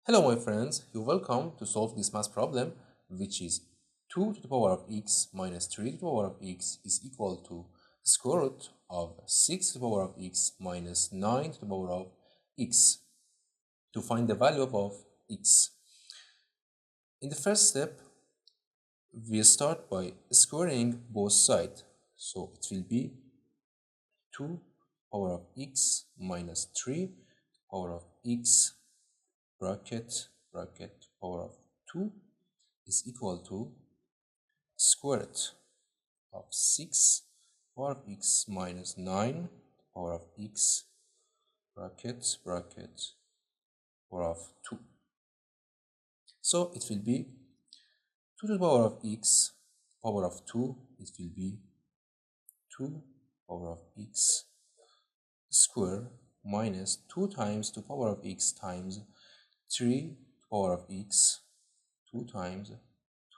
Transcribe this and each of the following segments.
Hello my friends, you're welcome to solve this math problem, which is 2 to the power of x minus 3 to the power of x is equal to the square root of 6 to the power of x minus 9 to the power of x, to find the value of x. In the first step, we start by squaring both sides, so it will be 2 power of x minus 3 power of x bracket power of 2 is equal to square root of 6 power of x minus 9 power of x bracket power of 2. So it will be 2 to the power of x power of 2, it will be 2 power of x square minus 2 times 2 power of x times 3 power of x, 2 times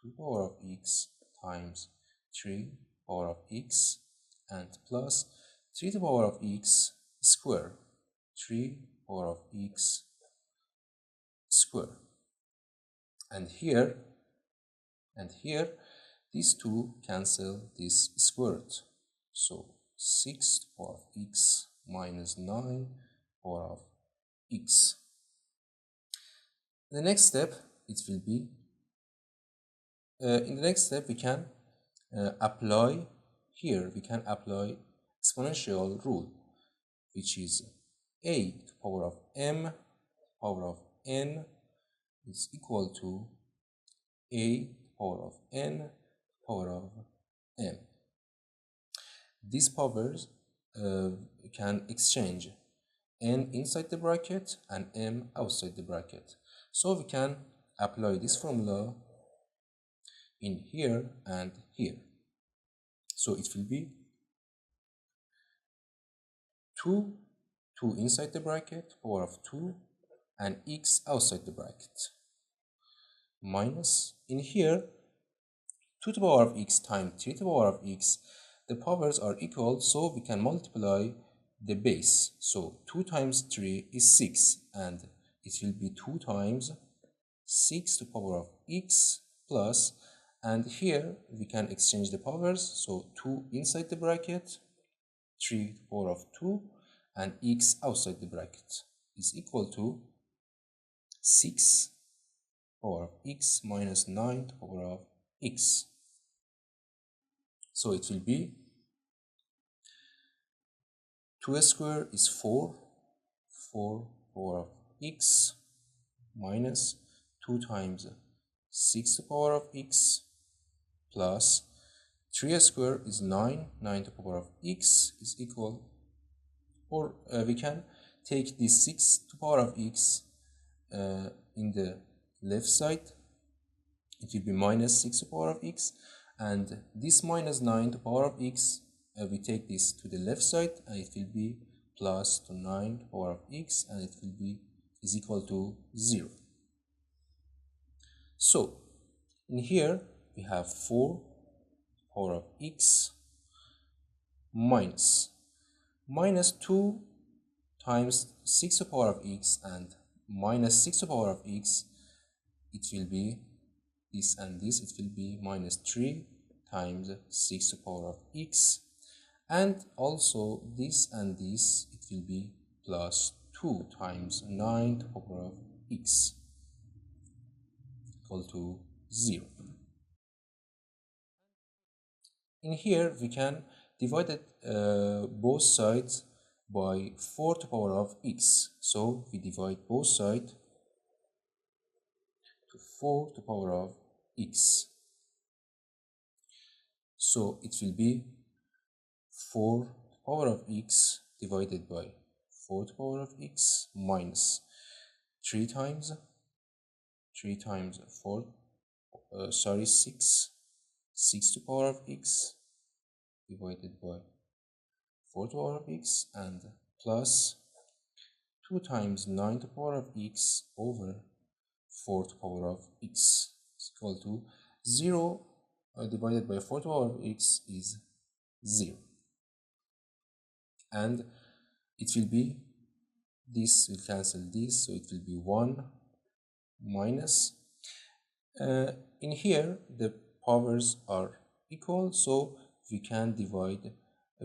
2 power of x times 3 power of x, and plus 3 to the power of x square, 3 power of x square. And here these two cancel this square root, so 6 to the power of x minus 9 power of x. The next step, it will be in the next step we can apply exponential rule, which is a to the power of m power of n is equal to a power of n power of m. These powers can exchange n inside the bracket and m outside the bracket, so we can apply this formula in here and here. So it will be 2 inside the bracket power of 2 and x outside the bracket, minus in here 2 to the power of x times 3 to the power of x. The powers are equal, so we can multiply the base. So 2 times 3 is 6, and it will be 2 times 6 to the power of x plus, and here we can exchange the powers, so 2 inside the bracket, 3 to the power of 2, and x outside the bracket is equal to 6 power of x minus 9 to the power of x. So it will be 2 square is 4 power of x minus 2 times 6 to the power of x plus 3 square is 9 to the power of x is equal, or we can take this 6 to the power of x in the left side, it will be minus 6 to the power of x, and this minus 9 to the power of x, we take this to the left side and it will be plus to 9 to the power of x, and it will be is equal to 0. So in here we have 4 power of x minus 2 times 6 to the power of x and minus 6 to the power of x, it will be this and this, it will be minus 3 times 6 to the power of x, and also this and this, it will be plus 2 times 9 to the power of x equal to 0. In here we can divide it, both sides by 4 to the power of x, so we divide both sides to 4 to the power of x, so it will be 4 to the power of x divided by 4 to the power of x minus 3 times 4, 6 to the power of x divided by 4 to the power of x, and plus 2 times 9 to the power of x over 4 to the power of x is equal to 0 divided by 4 to the power of x is 0, and it will be, this will cancel this, so it will be 1 minus. In here, the powers are equal, so we can divide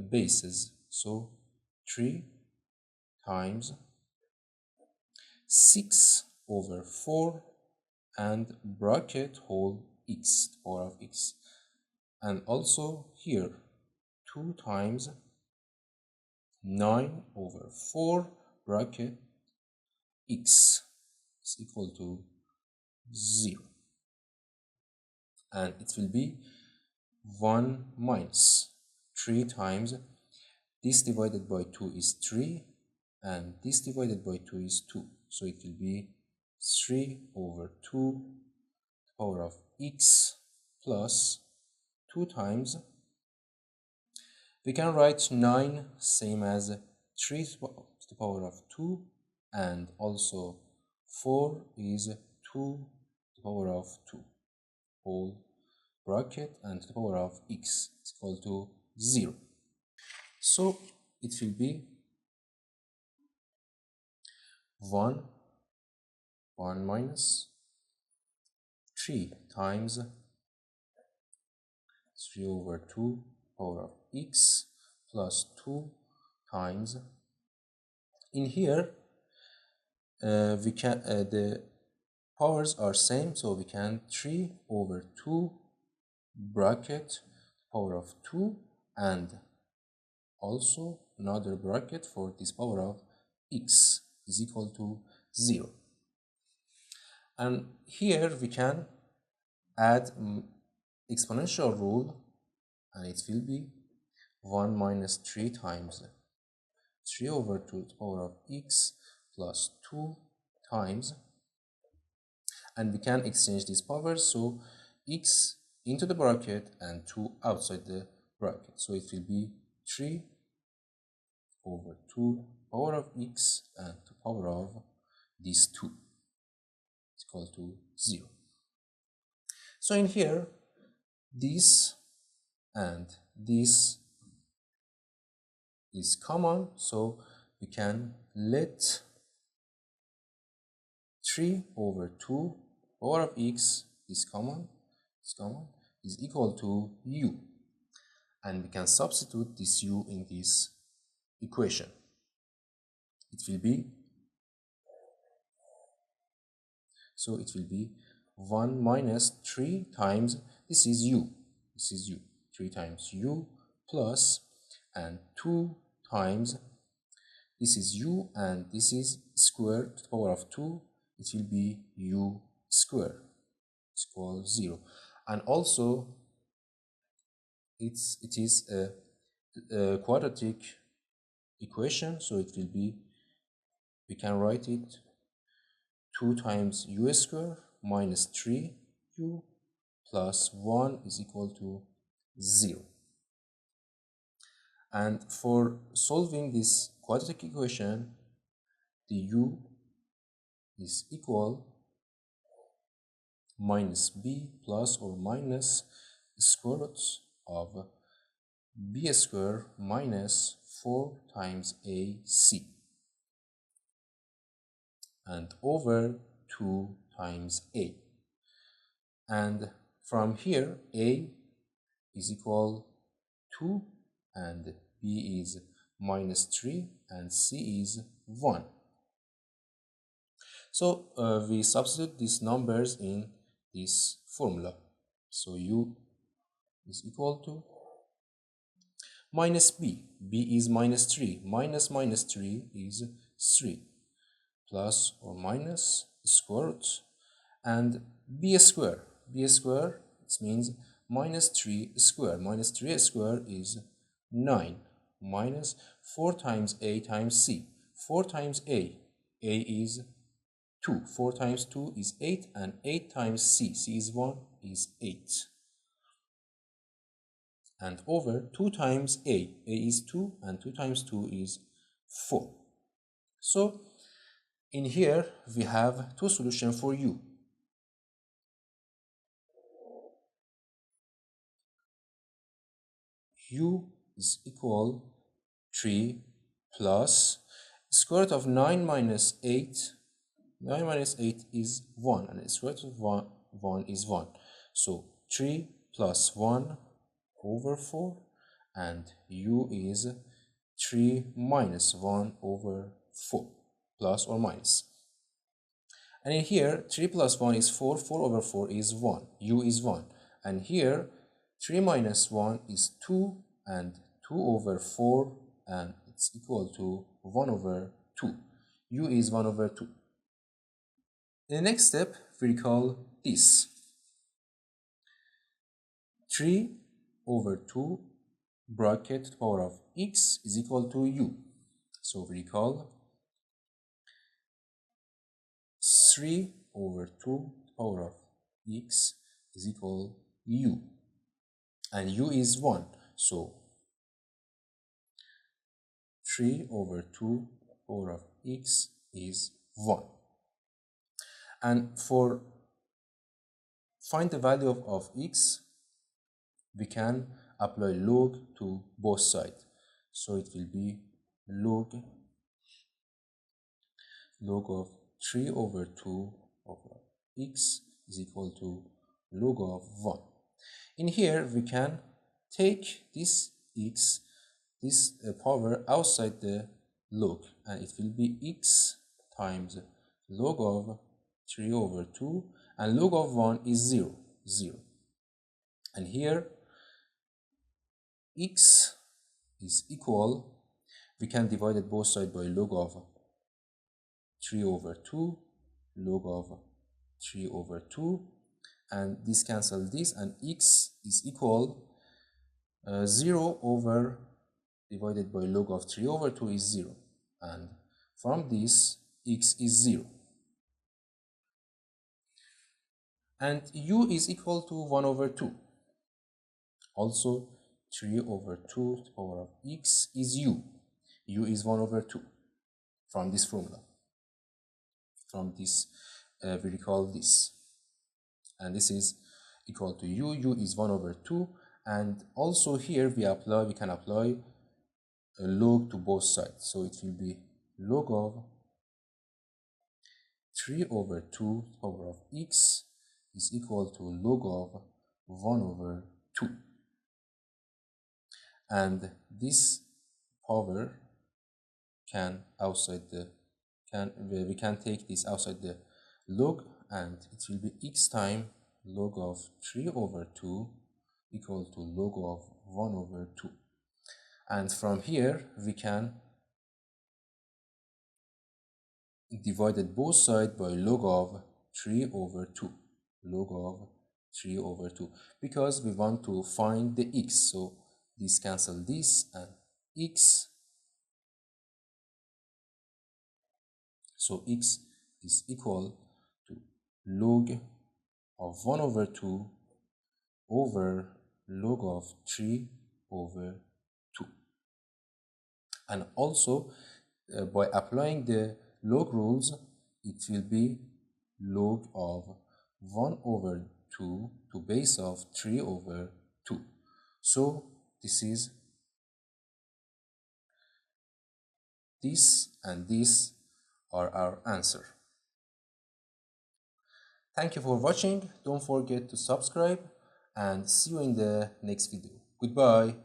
bases. So 3 times 6 over 4 and bracket whole x, power of x. And also here 2 times 9 over 4 bracket x is equal to 0. And it will be 1 minus 3 times this divided by 2 is 3 and this divided by 2 is 2. So it will be 3 over 2 power of x plus 2 times. We can write 9 same as 3 to the power of 2 and also 4 is 2 to the power of 2 whole bracket and to the power of x is equal to 0. So it will be 1 minus 3 times 3 over 2 power of x plus 2 times. In here we can the powers are same, so we can 3 over 2 bracket power of 2 and also another bracket for this power of x is equal to 0. And here we can add exponential rule, and it will be 1 minus 3 times 3 over 2 to the power of x plus 2 times, and we can exchange these powers, so x into the bracket and 2 outside the bracket, so it will be 3 over 2 power of x and the power of these 2 is equal to 0. So in here this and this is common, so we can let 3 over 2 power of x is common, is equal to u, and we can substitute this u in this equation. It will be 1 minus 3 times this is u 3 times u plus and 2 times this is u and this is square to the power of 2, it will be u square is equal to 0. And also it is a quadratic equation, so it will be, we can write it 2 times u square minus 3u plus 1 is equal to 0. And for solving this quadratic equation, the u is equal minus b plus or minus the square root of b square minus 4 times ac and over 2 times a. And from here a is equal 2 and b is minus 3 and c is 1. So we substitute these numbers in this formula. So u is equal to minus b is minus 3, minus 3 is 3, plus or minus square root, and b square it means minus 3 square, minus 3 square is 9, minus 4 times a times c, 4 times a is 2, 4 times 2 is 8, and 8 times c is 1 is 8, and over 2 times a is 2 and 2 times 2 is 4. So in here we have two solutions for u. U is equal 3 plus square root of 9 minus 8 9 minus 8 is 1, and the square root of 1 is 1. So 3 plus 1 over 4, and u is 3 minus 1 over 4, plus or minus. And in here, 3 plus 1 is 4, 4 over 4 is 1, u is 1. And here, 3 minus 1 is 2, and 2 over 4, and it's equal to 1 over 2. u is 1 over 2. In the next step, we recall this. 3 over 2 bracket to the power of x is equal to u. So we recall 3 over 2 to the power of x is equal u. And u is 1. So 3 over 2 to the power of x is 1. And for find the value of x, we can apply log to both sides. So it will be log of 3 over 2 over x is equal to log of 1. In here, we can take this x, this power outside the log, and it will be x times log of 3 over 2, and log of 1 is 0, 0. And here, x is equal, we can divide it both sides by log of 3 over 2, log of 3 over 2, and this cancel this, and x is equal 0 over divided by log of 3 over 2 is 0, and from this x is 0. And u is equal to 1 over 2. Also 3 over 2 to the power of x is u. u is 1 over 2 from this formula. From this, we recall this. And this is equal to u. u is 1 over 2. And also here we can apply a log to both sides. So it will be log of 3 over 2 to the power of x is equal to log of 1 over 2. And this power can we can take this outside the log, and it will be x time log of 3 over 2 equal to log of 1 over 2. And from here we can divide it both sides by log of 3 over 2, log of 3 over 2, because we want to find the x. So this cancel this, and x, so x is equal to log of 1 over 2 over log of 3 over 2. And also by applying the log rules, it will be log of 1 over 2 to base of 3 over 2. So this and this are our answer. Thank you for watching. Don't forget to subscribe, and see you in the next video. Goodbye.